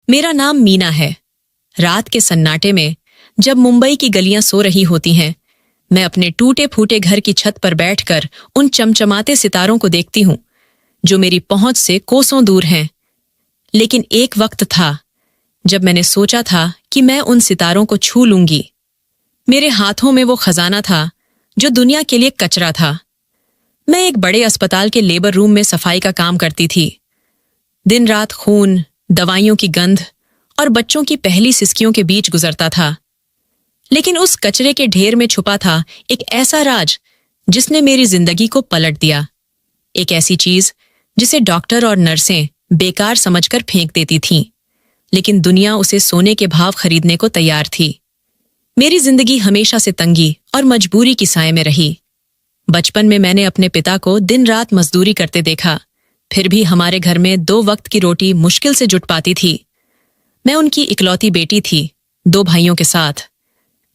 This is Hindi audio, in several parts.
मेरा नाम मीना है। रात के सन्नाटे में जब मुंबई की गलियां सो रही होती हैं, मैं अपने टूटे फूटे घर की छत पर बैठकर उन चमचमाते सितारों को देखती हूं जो मेरी पहुंच से कोसों दूर हैं। लेकिन एक वक्त था जब मैंने सोचा था कि मैं उन सितारों को छू लूंगी। मेरे हाथों में वो खजाना था जो दुनिया के लिए कचरा था। मैं एक बड़े अस्पताल के लेबर रूम में सफाई का काम करती थी। दिन रात खून, दवाइयों की गंध और बच्चों की पहली सिसकियों के बीच गुजरता था। लेकिन उस कचरे के ढेर में छुपा था एक ऐसा राज जिसने मेरी जिंदगी को पलट दिया। एक ऐसी चीज जिसे डॉक्टर और नर्सें बेकार समझकर फेंक देती थीं, लेकिन दुनिया उसे सोने के भाव खरीदने को तैयार थी। मेरी जिंदगी हमेशा से तंगी और मजबूरी की साए में रही। बचपन में मैंने अपने पिता को दिन रात मजदूरी करते देखा, फिर भी हमारे घर में 2 वक्त की रोटी मुश्किल से जुट पाती थी। मैं उनकी इकलौती बेटी थी, 2 भाइयों के साथ।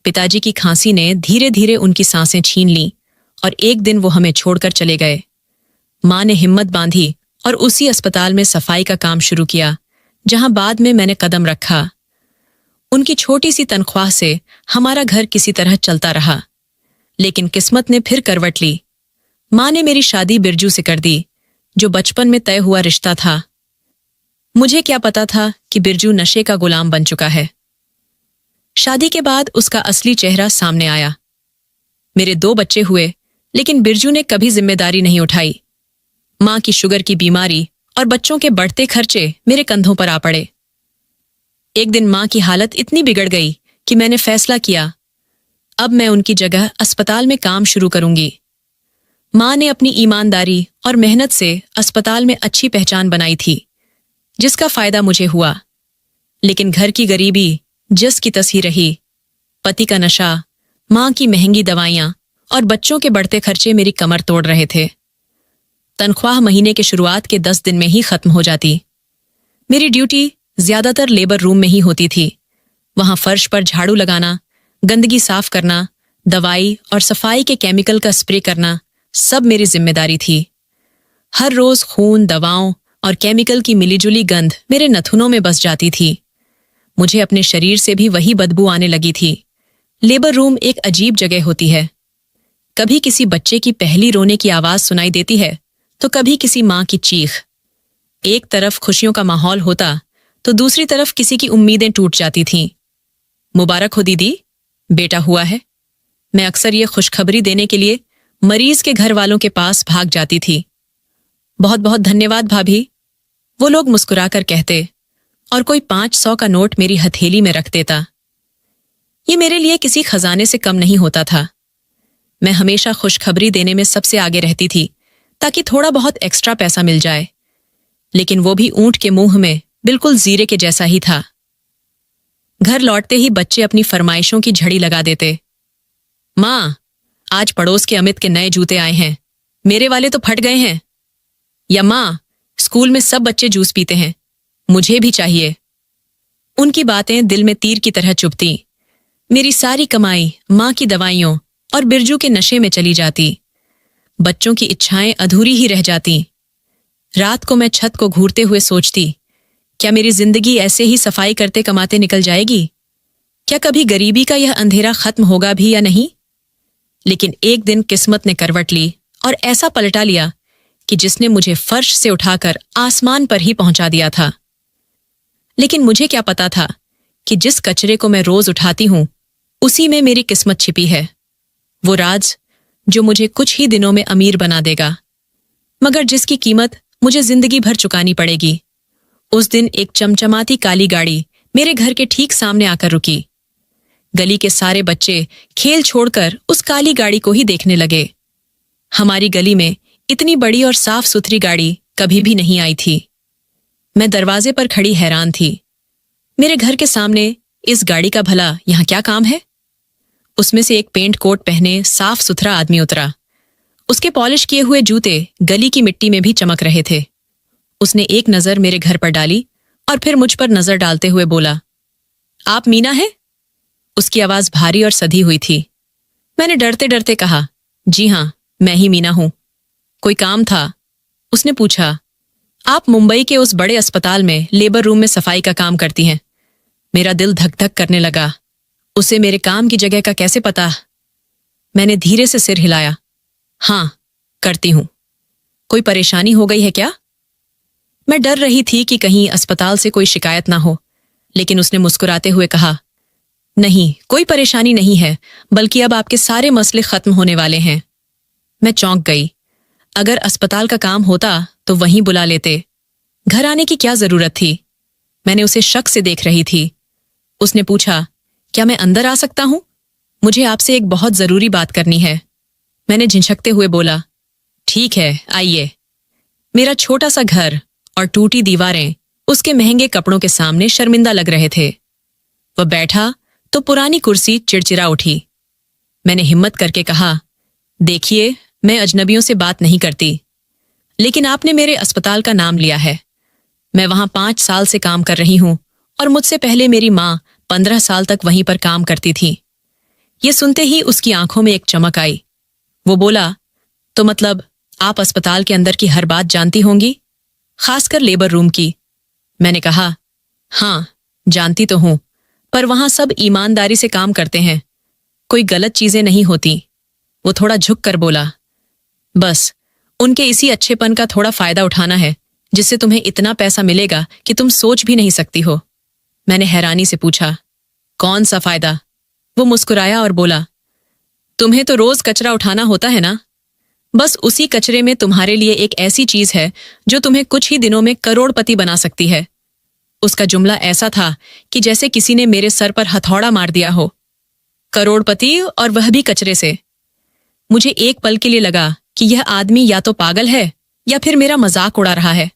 पिताजी की खांसी ने धीरे धीरे उनकी सांसें छीन लीं और एक दिन वो हमें छोड़कर चले गए। मां ने हिम्मत बांधी और उसी अस्पताल में सफाई का काम शुरू किया जहां बाद में मैंने कदम रखा। उनकी छोटी सी तनख्वाह से हमारा घर किसी तरह चलता रहा, लेकिन किस्मत ने फिर करवट ली। मां ने मेरी शादी बिरजू से कर दी, जो बचपन में तय हुआ रिश्ता था। मुझे क्या पता था कि बिरजू नशे का गुलाम बन चुका है। शादी के बाद उसका असली चेहरा सामने आया। मेरे 2 बच्चे हुए, लेकिन बिरजू ने कभी जिम्मेदारी नहीं उठाई। मां की शुगर की बीमारी और बच्चों के बढ़ते खर्चे मेरे कंधों पर आ पड़े। एक दिन मां की हालत इतनी बिगड़ गई कि मैंने फैसला किया, अब मैं उनकी जगह अस्पताल में काम शुरू करूंगी। मां ने अपनी ईमानदारी और मेहनत से अस्पताल में अच्छी पहचान बनाई थी, जिसका फायदा मुझे हुआ। लेकिन घर की गरीबी जस की तस ही रही। पति का नशा, मां की महंगी दवाइयां और बच्चों के बढ़ते खर्चे मेरी कमर तोड़ रहे थे। तनख्वाह महीने के शुरुआत के 10 दिन में ही खत्म हो जाती। मेरी ड्यूटी ज्यादातर लेबर रूम में ही होती थी। वहां फर्श पर झाड़ू लगाना, गंदगी साफ करना, दवाई और सफाई के केमिकल का स्प्रे करना सब मेरी जिम्मेदारी थी। हर रोज खून, दवाओं और केमिकल की मिलीजुली गंध मेरे नथुनों में बस जाती थी। मुझे अपने शरीर से भी वही बदबू आने लगी थी। लेबर रूम एक अजीब जगह होती है। कभी किसी बच्चे की पहली रोने की आवाज सुनाई देती है, तो कभी किसी मां की चीख। एक तरफ खुशियों का माहौल होता तो दूसरी तरफ किसी की उम्मीदें टूट जाती थीं। मुबारक हो दीदी, बेटा हुआ है। मैं अक्सर ये खुशखबरी देने के लिए मरीज के घर वालों के पास भाग जाती थी। बहुत बहुत धन्यवाद भाभी, वो लोग मुस्कुराकर कहते, और कोई 500 का नोट मेरी हथेली में रख देता। ये मेरे लिए किसी खजाने से कम नहीं होता था। मैं हमेशा खुशखबरी देने में सबसे आगे रहती थी, ताकि थोड़ा बहुत एक्स्ट्रा पैसा मिल जाए। लेकिन वो भी ऊंट के मुंह में बिल्कुल जीरे के जैसा ही था। घर लौटते ही बच्चे अपनी फरमाइशों की झड़ी लगा देते। मां, आज पड़ोस के अमित के नए जूते आए हैं, मेरे वाले तो फट गए हैं। या मां, स्कूल में सब बच्चे जूस पीते हैं, मुझे भी चाहिए। उनकी बातें दिल में तीर की तरह चुभती। मेरी सारी कमाई मां की दवाइयों और बिरजू के नशे में चली जाती। बच्चों की इच्छाएं अधूरी ही रह जाती। रात को मैं छत को घूरते हुए सोचती, क्या मेरी जिंदगी ऐसे ही सफाई करते कमाते निकल जाएगी? क्या कभी गरीबी का यह अंधेरा खत्म होगा भी या नहीं? लेकिन एक दिन किस्मत ने करवट ली और ऐसा पलटा लिया कि जिसने मुझे फर्श से उठाकर आसमान पर ही पहुंचा दिया था। लेकिन मुझे क्या पता था कि जिस कचरे को मैं रोज उठाती हूं, उसी में मेरी किस्मत छिपी है। वो राज जो मुझे कुछ ही दिनों में अमीर बना देगा, मगर जिसकी कीमत मुझे जिंदगी भर चुकानी पड़ेगी। उस दिन एक चमचमाती काली गाड़ी मेरे घर के ठीक सामने आकर रुकी। गली के सारे बच्चे खेल छोड़कर उस काली गाड़ी को ही देखने लगे। हमारी गली में इतनी बड़ी और साफ सुथरी गाड़ी कभी भी नहीं आई थी। मैं दरवाजे पर खड़ी हैरान थी। मेरे घर के सामने इस गाड़ी का भला यहां क्या काम है? उसमें से एक पेंट कोट पहने साफ सुथरा आदमी उतरा। उसके पॉलिश किए हुए जूते गली की मिट्टी में भी चमक रहे थे। उसने एक नजर मेरे घर पर डाली और फिर मुझ पर नजर डालते हुए बोला, आप मीना हैं? उसकी आवाज भारी और सधी हुई थी। मैंने डरते डरते कहा, जी हां, मैं ही मीना हूं। कोई काम था? उसने पूछा। आप मुंबई के उस बड़े अस्पताल में लेबर रूम में सफाई का काम करती हैं। मेरा दिल धक धक करने लगा। उसे मेरे काम की जगह का कैसे पता? मैंने धीरे से सिर हिलाया। हाँ, करती हूं। कोई परेशानी हो गई है क्या? मैं डर रही थी कि कहीं अस्पताल से कोई शिकायत ना हो, लेकिन उसने मुस्कुराते हुए कहा, नहीं, कोई परेशानी नहीं है, बल्कि अब आपके सारे मसले खत्म होने वाले हैं। मैं चौंक गई। अगर अस्पताल का काम होता तो वहीं बुला लेते। घर आने की क्या जरूरत थी? मैंने उसे शक से देख रही थी। उसने पूछा, क्या मैं अंदर आ सकता हूं? मुझे आपसे एक बहुत जरूरी बात करनी है। मैंने झिझकते हुए बोला, ठीक है, आइए। मेरा छोटा सा घर और टूटी दीवारें उसके महंगे कपड़ों के सामने शर्मिंदा लग रहे थे। वह बैठा तो पुरानी कुर्सी चिड़चिड़ा उठी। मैंने हिम्मत करके कहा, देखिए, मैं अजनबियों से बात नहीं करती, लेकिन आपने मेरे अस्पताल का नाम लिया है। मैं वहां 5 साल से काम कर रही हूं और मुझसे पहले मेरी मां 15 साल तक वहीं पर काम करती थी। ये सुनते ही उसकी आंखों में एक चमक आई। वो बोला, तो मतलब आप अस्पताल के अंदर की हर बात जानती होंगी, खासकर लेबर रूम की। मैंने कहा, हाँ, जानती तो हूं, पर वहां सब ईमानदारी से काम करते हैं, कोई गलत चीजें नहीं होती। वो थोड़ा झुक कर बोला, बस उनके इसी अच्छेपन का थोड़ा फायदा उठाना है, जिससे तुम्हें इतना पैसा मिलेगा कि तुम सोच भी नहीं सकती हो। मैंने हैरानी से पूछा, कौन सा फायदा? वो मुस्कुराया और बोला, तुम्हें तो रोज कचरा उठाना होता है ना, बस उसी कचरे में तुम्हारे लिए एक ऐसी चीज है जो तुम्हें कुछ ही दिनों में करोड़पति बना सकती है। उसका जुमला ऐसा था कि जैसे किसी ने मेरे सर पर हथौड़ा मार दिया हो। करोड़पति, और वह भी कचरे से। मुझे एक पल के लिए लगा कि यह आदमी या तो पागल है या फिर मेरा मजाक उड़ा रहा है।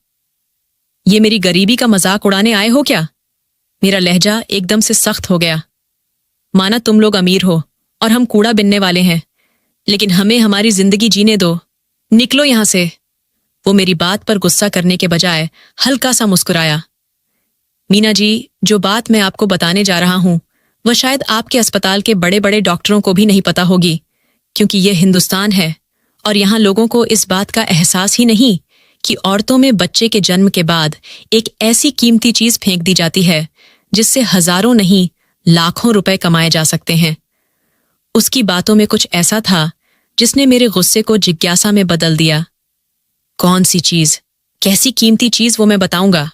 ये मेरी गरीबी का मजाक उड़ाने आए हो क्या? मेरा लहजा एकदम से सख्त हो गया। माना तुम लोग अमीर हो और हम कूड़ा बिनने वाले हैं, लेकिन हमें हमारी जिंदगी जीने दो। निकलो यहां से। वो मेरी बात पर गुस्सा करने के बजाय हल्का सा मुस्कुराया। मीना जी, जो बात मैं आपको बताने जा रहा हूं वह शायद आपके अस्पताल के बड़े बड़े डॉक्टरों को भी नहीं पता होगी, क्योंकि यह हिंदुस्तान है और यहां लोगों को इस बात का एहसास ही नहीं कि औरतों में बच्चे के जन्म के बाद एक ऐसी कीमती चीज फेंक दी जाती है जिससे हजारों नहीं लाखों रुपए कमाए जा सकते हैं। उसकी बातों में कुछ ऐसा था जिसने मेरे गुस्से को जिज्ञासा में बदल दिया। कौन सी चीज, कैसी कीमती चीज, वो मैं बताऊंगा।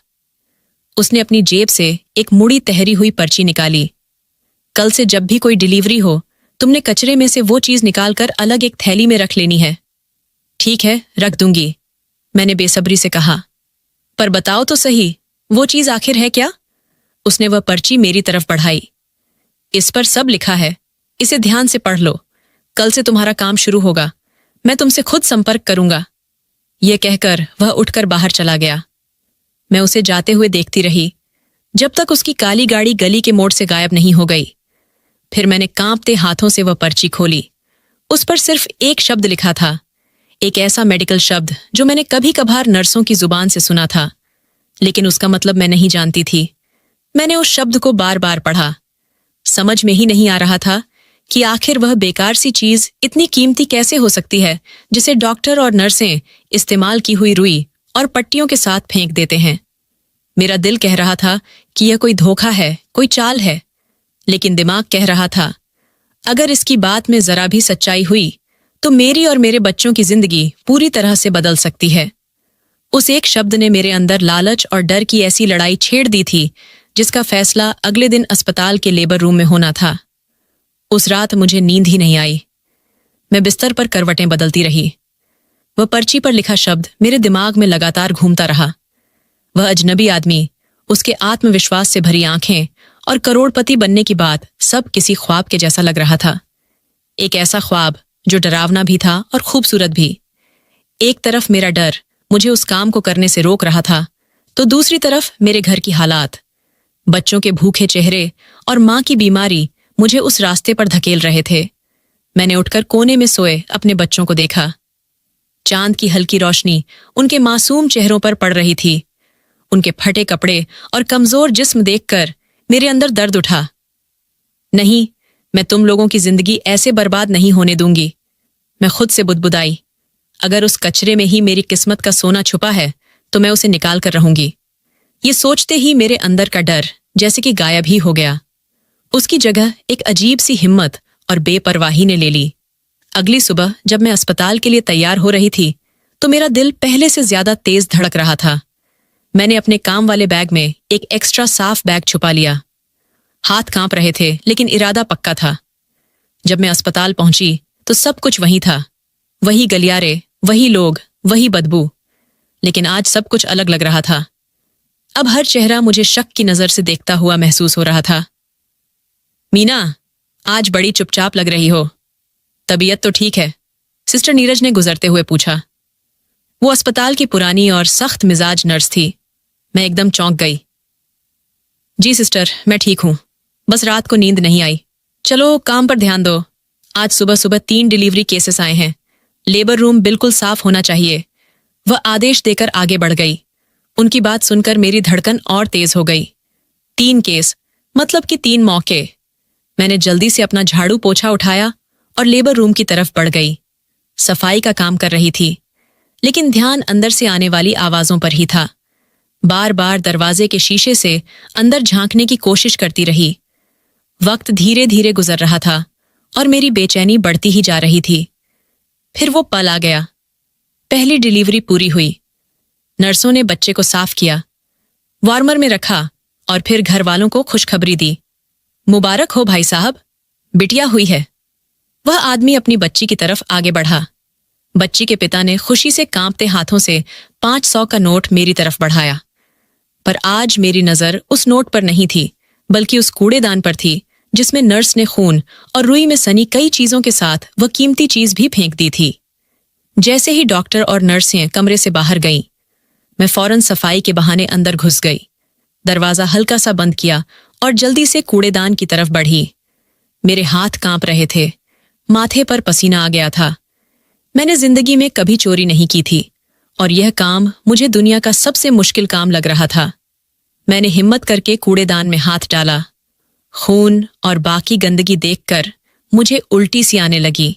उसने अपनी जेब से एक मुड़ी तहरी हुई पर्ची निकाली। कल से जब भी कोई डिलीवरी हो, तुमने कचरे में से वो चीज निकालकर अलग एक थैली में रख लेनी है। ठीक है, रख दूंगी, मैंने बेसब्री से कहा। पर बताओ तो सही, वो चीज आखिर है क्या? उसने वह पर्ची मेरी तरफ बढ़ाई। इस पर सब लिखा है, इसे ध्यान से पढ़ लो। कल से तुम्हारा काम शुरू होगा, मैं तुमसे खुद संपर्क करूंगा। यह कहकर वह उठकर बाहर चला गया। मैं उसे जाते हुए देखती रही जब तक उसकी काली गाड़ी गली के मोड़ से गायब नहीं हो गई। फिर मैंने कांपते हाथों से वह पर्ची खोली। उस पर सिर्फ एक शब्द लिखा था, एक ऐसा मेडिकल शब्द जो मैंने कभी कभार नर्सों की जुबान से सुना था, लेकिन उसका मतलब मैं नहीं जानती थी। मैंने उस शब्द को बार बार पढ़ा। समझ में ही नहीं आ रहा था कि आखिर वह बेकार सी चीज इतनी कीमती कैसे हो सकती है जिसे डॉक्टर और नर्सें इस्तेमाल की हुई रुई और पट्टियों के साथ फेंक देते हैं। मेरा दिल कह रहा था कि यह कोई धोखा है, कोई चाल है, लेकिन दिमाग कह रहा था, अगर इसकी बात में जरा भी सच्चाई हुई तो मेरी और मेरे बच्चों की जिंदगी पूरी तरह से बदल सकती है। उस एक शब्द ने मेरे अंदर लालच और डर की ऐसी लड़ाई छेड़ दी थी जिसका फैसला अगले दिन अस्पताल के लेबर रूम में होना था। उस रात मुझे नींद ही नहीं आई। मैं बिस्तर पर करवटें बदलती रही। वह पर्ची पर लिखा शब्द मेरे दिमाग में लगातार घूमता रहा। वह अजनबी आदमी, उसके आत्मविश्वास से भरी आंखें और करोड़पति बनने की बात सब किसी ख्वाब के जैसा लग रहा था। एक ऐसा ख्वाब जो डरावना भी था और खूबसूरत भी। एक तरफ मेरा डर मुझे उस काम को करने से रोक रहा था, तो दूसरी तरफ मेरे घर की हालात, बच्चों के भूखे चेहरे और मां की बीमारी मुझे उस रास्ते पर धकेल रहे थे। मैंने उठकर कोने में सोए अपने बच्चों को देखा। चांद की हल्की रोशनी उनके मासूम चेहरों पर पड़ रही थी। उनके फटे कपड़े और कमजोर जिस्म देखकर मेरे अंदर दर्द उठा। नहीं, मैं तुम लोगों की जिंदगी ऐसे बर्बाद नहीं होने दूंगी। मैं खुद से बुदबुदाई, अगर उस कचरे में ही मेरी किस्मत का सोना छुपा है तो मैं उसे निकाल कर रहूंगी। ये सोचते ही मेरे अंदर का डर जैसे कि गायब ही हो गया। उसकी जगह एक अजीब सी हिम्मत और बेपरवाही ने ले ली। अगली सुबह जब मैं अस्पताल के लिए तैयार हो रही थी तो मेरा दिल पहले से ज्यादा तेज धड़क रहा था। मैंने अपने काम वाले बैग में एक एक्स्ट्रा साफ बैग छुपा लिया। हाथ कांप रहे थे लेकिन इरादा पक्का था। जब मैं अस्पताल पहुंची तो सब कुछ वही था, वही गलियारे, वही लोग, वही बदबू। लेकिन आज सब कुछ अलग लग रहा था। अब हर चेहरा मुझे शक की नजर से देखता हुआ महसूस हो रहा था। मीना, आज बड़ी चुपचाप लग रही हो। तबीयत तो ठीक है? सिस्टर नीरज ने गुजरते हुए पूछा। वो अस्पताल की पुरानी और सख्त मिजाज नर्स थी। मैं एकदम चौंक गई। जी सिस्टर, मैं ठीक हूं, बस रात को नींद नहीं आई। चलो काम पर ध्यान दो। आज सुबह सुबह 3 डिलीवरी केसेस आए हैं। लेबर रूम बिल्कुल साफ होना चाहिए। वह आदेश देकर आगे बढ़ गई। उनकी बात सुनकर मेरी धड़कन और तेज हो गई। 3 केस मतलब कि 3 मौके। मैंने जल्दी से अपना झाड़ू पोछा उठाया और लेबर रूम की तरफ बढ़ गई। सफाई का काम कर रही थी, लेकिन ध्यान अंदर से आने वाली आवाजों पर ही था। बार बार दरवाजे के शीशे से अंदर झांकने की कोशिश करती रही। वक्त धीरे धीरे गुजर रहा था और मेरी बेचैनी बढ़ती ही जा रही थी। फिर वो पल आ गया। पहली डिलीवरी पूरी हुई। नर्सों ने बच्चे को साफ किया, वार्मर में रखा और फिर घर वालों को खुशखबरी दी। मुबारक हो भाई साहब, बिटिया हुई है। वह आदमी अपनी बच्ची की तरफ आगे बढ़ा। बच्ची के पिता ने खुशी से कांपते हाथों से 500 का नोट मेरी तरफ बढ़ाया। पर आज मेरी नजर उस नोट पर नहीं थी, बल्कि उस कूड़ेदान पर थी जिसमें नर्स ने खून और रुई में सनी कई चीजों के साथ वह कीमती चीज भी फेंक दी थी। जैसे ही डॉक्टर और नर्सें कमरे से बाहर गईं, मैं फौरन सफाई के बहाने अंदर घुस गई। दरवाजा हल्का सा बंद किया और जल्दी से कूड़ेदान की तरफ बढ़ी। मेरे हाथ कांप रहे थे, माथे पर पसीना आ गया था। मैंने जिंदगी में कभी चोरी नहीं की थी और यह काम मुझे दुनिया का सबसे मुश्किल काम लग रहा था। मैंने हिम्मत करके कूड़ेदान में हाथ डाला। खून और बाकी गंदगी देखकर मुझे उल्टी सी आने लगी,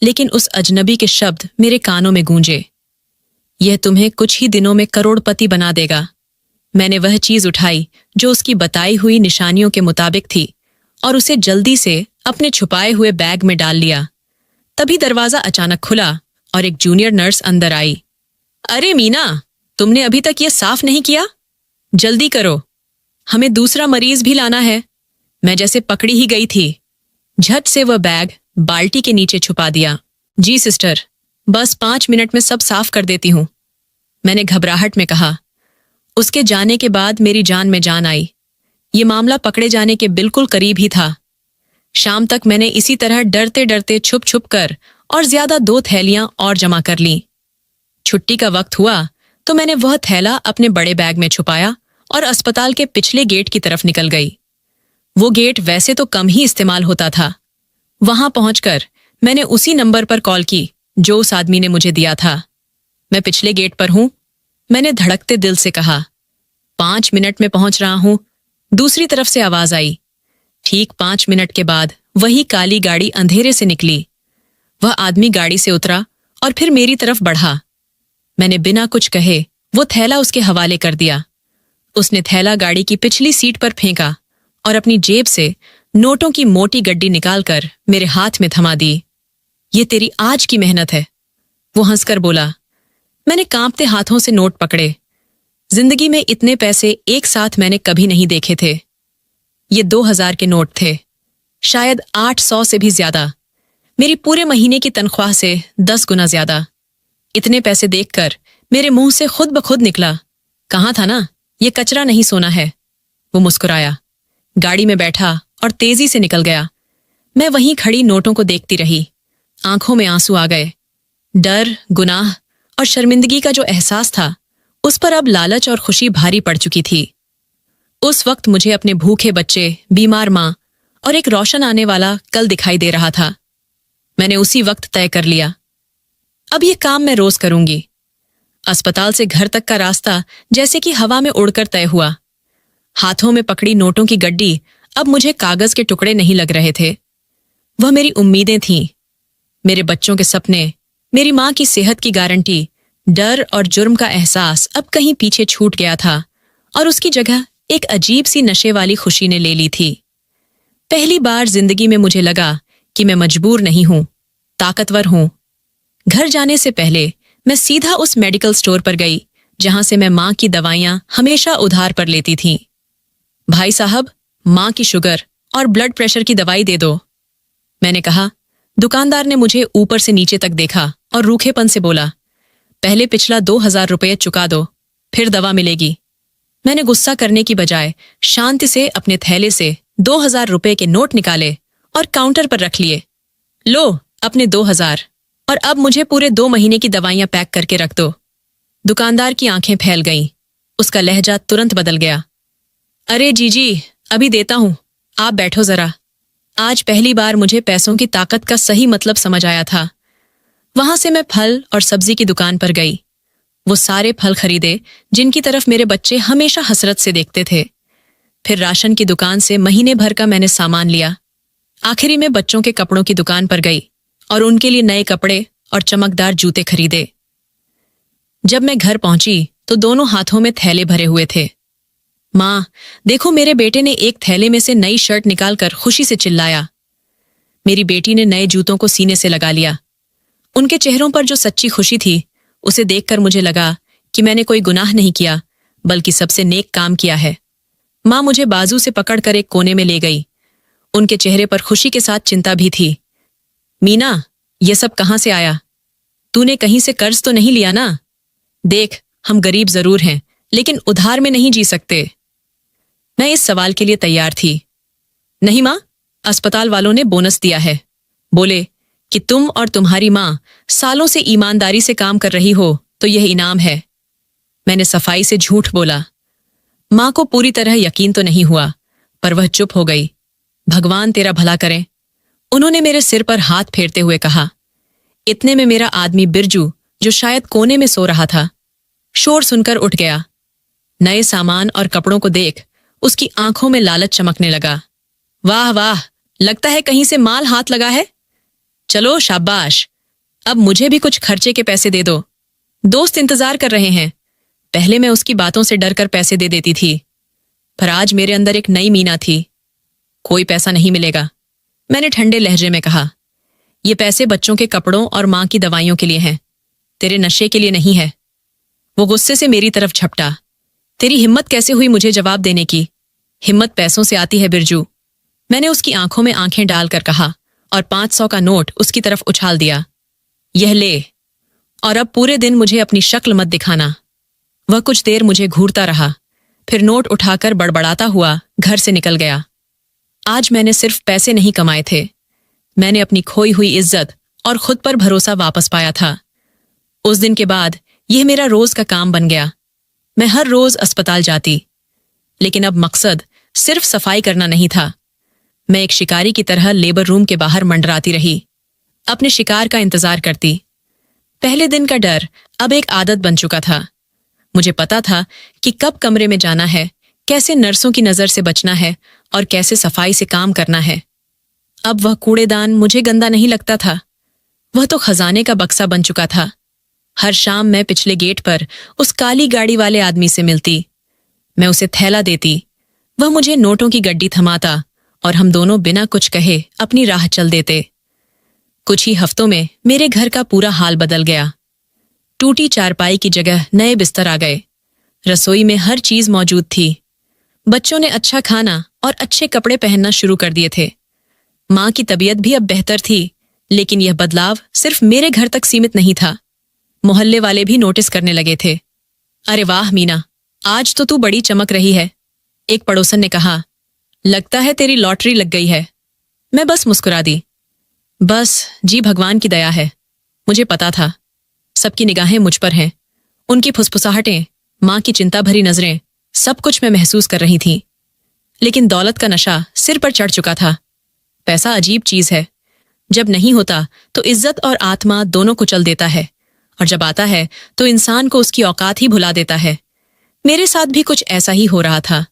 लेकिन उस अजनबी के शब्द मेरे कानों में गूंजे। यह तुम्हें कुछ ही दिनों में करोड़पति बना देगा। मैंने वह चीज उठाई जो उसकी बताई हुई निशानियों के मुताबिक थी और उसे जल्दी से अपने छुपाए हुए बैग में डाल लिया। तभी दरवाजा अचानक खुला और एक जूनियर नर्स अंदर आई। अरे मीना, तुमने अभी तक यह साफ नहीं किया? जल्दी करो, हमें दूसरा मरीज भी लाना है। मैं जैसे पकड़ी ही गई थी। झट से वह बैग बाल्टी के नीचे छुपा दिया। जी सिस्टर, बस 5 मिनट में सब साफ कर देती हूं, मैंने घबराहट में कहा। उसके जाने के बाद मेरी जान में जान आई। ये मामला पकड़े जाने के बिल्कुल करीब ही था। शाम तक मैंने इसी तरह डरते डरते छुप छुप कर और ज्यादा 2 थैलियां और जमा कर लीं। छुट्टी का वक्त हुआ तो मैंने वह थैला अपने बड़े बैग में छुपाया और अस्पताल के पिछले गेट की तरफ निकल गई। वो गेट वैसे तो कम ही इस्तेमाल होता था। वहां पहुंचकर मैंने उसी नंबर पर कॉल की जो उस आदमी ने मुझे दिया था। मैं पिछले गेट पर हूं, मैंने धड़कते दिल से कहा। 5 मिनट में पहुंच रहा हूं, दूसरी तरफ से आवाज आई। ठीक 5 मिनट के बाद वही काली गाड़ी अंधेरे से निकली। वह आदमी गाड़ी से उतरा और फिर मेरी तरफ बढ़ा। मैंने बिना कुछ कहे वो थैला उसके हवाले कर दिया। उसने थैला गाड़ी की पिछली सीट पर फेंका और अपनी जेब से नोटों की मोटी गड्डी निकालकर मेरे हाथ में थमा दी। ये तेरी आज की मेहनत है, वो हंसकर बोला। मैंने कांपते हाथों से नोट पकड़े। जिंदगी में इतने पैसे एक साथ मैंने कभी नहीं देखे थे। ये 2000 के नोट थे, शायद 800 से भी ज्यादा। मेरी पूरे महीने की तनख्वाह से 10 गुना ज्यादा। इतने पैसे देखकर मेरे मुंह से खुद ब खुद निकला, कहा था ना, ये कचरा नहीं सोना है। वो मुस्कुराया, गाड़ी में बैठा और तेजी से निकल गया। मैं वहीं खड़ी नोटों को देखती रही। आंखों में आंसू आ गए। डर, गुनाह और शर्मिंदगी का जो एहसास था, उस पर अब लालच और खुशी भारी पड़ चुकी थी। उस वक्त मुझे अपने भूखे बच्चे, बीमार मां और एक रोशन आने वाला कल दिखाई दे रहा था। मैंने उसी वक्त तय कर लिया, अब ये काम मैं रोज करूंगी। अस्पताल से घर तक का रास्ता जैसे कि हवा में उड़कर तय हुआ। हाथों में पकड़ी नोटों की गड्डी अब मुझे कागज के टुकड़े नहीं लग रहे थे। वह मेरी उम्मीदें थीं, मेरे बच्चों के सपने, मेरी मां की सेहत की गारंटी, डर और जुर्म का एहसास अब कहीं पीछे छूट गया था और उसकी जगह एक अजीब सी नशे वाली खुशी ने ले ली थी। पहली बार जिंदगी में मुझे लगा कि मैं मजबूर नहीं हूं, ताकतवर हूं। घर जाने से पहले मैं सीधा उस मेडिकल स्टोर पर गई जहां से मैं मां की दवाइयां हमेशा उधार पर लेती थी। भाई साहब, मां की शुगर और ब्लड प्रेशर की दवाई दे दो, मैंने कहा। दुकानदार ने मुझे ऊपर से नीचे तक देखा और रूखेपन से बोला, पहले पिछला 2000 रुपये चुका दो, फिर दवा मिलेगी। मैंने गुस्सा करने की बजाय शांति से अपने थैले से 2000 रुपये के नोट निकाले और काउंटर पर रख लिए। लो अपने 2000, और अब मुझे पूरे 2 महीने की दवाइयां पैक करके रख दो। दुकानदार की आंखें फैल गईं। उसका लहजा तुरंत बदल गया। अरे जीजी, अभी देता हूं, आप बैठो जरा। आज पहली बार मुझे पैसों की ताकत का सही मतलब समझ आया था। वहां से मैं फल और सब्जी की दुकान पर गई। वो सारे फल खरीदे जिनकी तरफ मेरे बच्चे हमेशा हसरत से देखते थे। फिर राशन की दुकान से महीने भर का मैंने सामान लिया। आखिरी में बच्चों के कपड़ों की दुकान पर गई और उनके लिए नए कपड़े और चमकदार जूते खरीदे। जब मैं घर पहुंची तो दोनों हाथों में थैले भरे हुए थे। मां, देखो, मेरे बेटे ने एक थैले में से नई शर्ट निकालकर खुशी से चिल्लाया। मेरी बेटी ने नए जूतों को सीने से लगा लिया। उनके चेहरों पर जो सच्ची खुशी थी, उसे देखकर मुझे लगा कि मैंने कोई गुनाह नहीं किया, बल्कि सबसे नेक काम किया है। मां मुझे बाजू से पकड़कर एक कोने में ले गई। उनके चेहरे पर खुशी के साथ चिंता भी थी। मीना, ये सब कहां से आया? तूने कहीं से कर्ज तो नहीं लिया ना? देख, हम गरीब जरूर हैं, लेकिन उधार में नहीं जी सकते। मैं इस सवाल के लिए तैयार थी। नहीं मां, अस्पताल वालों ने बोनस दिया है। बोले कि तुम और तुम्हारी मां सालों से ईमानदारी से काम कर रही हो, तो यह इनाम है। मैंने सफाई से झूठ बोला। मां को पूरी तरह यकीन तो नहीं हुआ, पर वह चुप हो गई। भगवान तेरा भला करे, उन्होंने मेरे सिर पर हाथ फेरते हुए कहा। इतने में मेरा आदमी बिरजू, जो शायद कोने में सो रहा था, शोर सुनकर उठ गया। नए सामान और कपड़ों को देख उसकी आंखों में लालच चमकने लगा। वाह वाह, लगता है कहीं से माल हाथ लगा है। चलो शाबाश, अब मुझे भी कुछ खर्चे के पैसे दे दो। दोस्त इंतजार कर रहे हैं। पहले मैं उसकी बातों से डरकर पैसे दे देती थी, पर आज मेरे अंदर एक नई मीना थी। कोई पैसा नहीं मिलेगा, मैंने ठंडे लहजे में कहा। ये पैसे बच्चों के कपड़ों और मां की दवाइयों के लिए हैं, तेरे नशे के लिए नहीं है। वो गुस्से से मेरी तरफ झपटा। तेरी हिम्मत कैसे हुई मुझे जवाब देने की? हिम्मत पैसों से आती है बिरजू, मैंने उसकी आंखों में आंखें डालकर कहा और 500 का नोट उसकी तरफ उछाल दिया। यह ले, और अब पूरे दिन मुझे अपनी शक्ल मत दिखाना। वह कुछ देर मुझे घूरता रहा, फिर नोट उठाकर बड़बड़ाता हुआ घर से निकल गया। आज मैंने सिर्फ पैसे नहीं कमाए थे, मैंने अपनी खोई हुई इज्जत और खुद पर भरोसा वापस पाया था। उस दिन के बाद यह मेरा रोज का काम बन गया। मैं हर रोज अस्पताल जाती, लेकिन अब मकसद सिर्फ सफाई करना नहीं था। मैं एक शिकारी की तरह लेबर रूम के बाहर मंडराती रही, अपने शिकार का इंतजार करती। पहले दिन का डर अब एक आदत बन चुका था। मुझे पता था कि कब कमरे में जाना है, कैसे नर्सों की नजर से बचना है और कैसे सफाई से काम करना है। अब वह कूड़ेदान मुझे गंदा नहीं लगता था, वह तो खजाने का बक्सा बन चुका था। हर शाम मैं पिछले गेट पर उस काली गाड़ी वाले आदमी से मिलती। मैं उसे थैला देती, वह मुझे नोटों की गड्डी थमाता और हम दोनों बिना कुछ कहे अपनी राह चल देते। कुछ ही हफ्तों में मेरे घर का पूरा हाल बदल गया। टूटी चारपाई की जगह नए बिस्तर आ गए। रसोई में हर चीज मौजूद थी। बच्चों ने अच्छा खाना और अच्छे कपड़े पहनना शुरू कर दिए थे। मां की तबीयत भी अब बेहतर थी, लेकिन यह बदलाव सिर्फ मेरे घर तक सीमित नहीं था। मोहल्ले वाले भी नोटिस करने लगे थे। अरे वाह मीना, आज तो तू बड़ी चमक रही है, एक पड़ोसन ने कहा। लगता है तेरी लॉटरी लग गई है। मैं बस मुस्कुरा दी। बस जी, भगवान की दया है। मुझे पता था सबकी निगाहें मुझ पर हैं, उनकी फुसफुसाहटें, मां की चिंता भरी नजरें, सब कुछ मैं महसूस कर रही थी। लेकिन दौलत का नशा सिर पर चढ़ चुका था। पैसा अजीब चीज है, जब नहीं होता तो इज्जत और आत्मा दोनों कुचल देता है, और जब आता है तो इंसान को उसकी औकात ही भुला देता है। मेरे साथ भी कुछ ऐसा ही हो रहा था।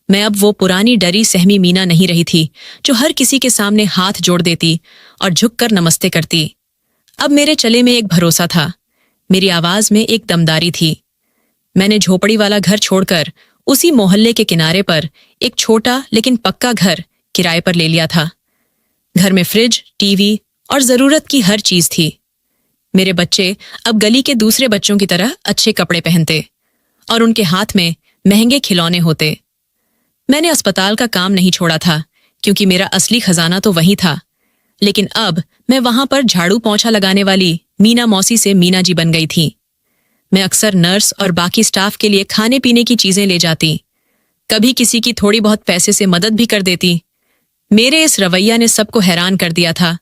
मैं अब वो पुरानी डरी सहमी मीना नहीं रही थी जो हर किसी के सामने हाथ जोड़ देती और झुककर नमस्ते करती। अब मेरे चले में एक भरोसा था, मेरी आवाज में एक दमदारी थी। मैंने झोपड़ी वाला घर छोड़कर उसी मोहल्ले के किनारे पर एक छोटा लेकिन पक्का घर किराए पर ले लिया था। घर में फ्रिज, टीवी और जरूरत की हर चीज थी। मेरे बच्चे अब गली के दूसरे बच्चों की तरह अच्छे कपड़े पहनते और उनके हाथ में महंगे खिलौने होते। मैंने अस्पताल का काम नहीं छोड़ा था क्योंकि मेरा असली खजाना तो वही था, लेकिन अब मैं वहां पर झाड़ू पोंछा लगाने वाली मीना मौसी से मीना जी बन गई थी। मैं अक्सर नर्स और बाकी स्टाफ के लिए खाने पीने की चीजें ले जाती, कभी किसी की थोड़ी बहुत पैसे से मदद भी कर देती। मेरे इस रवैया ने सबको हैरान कर दिया था,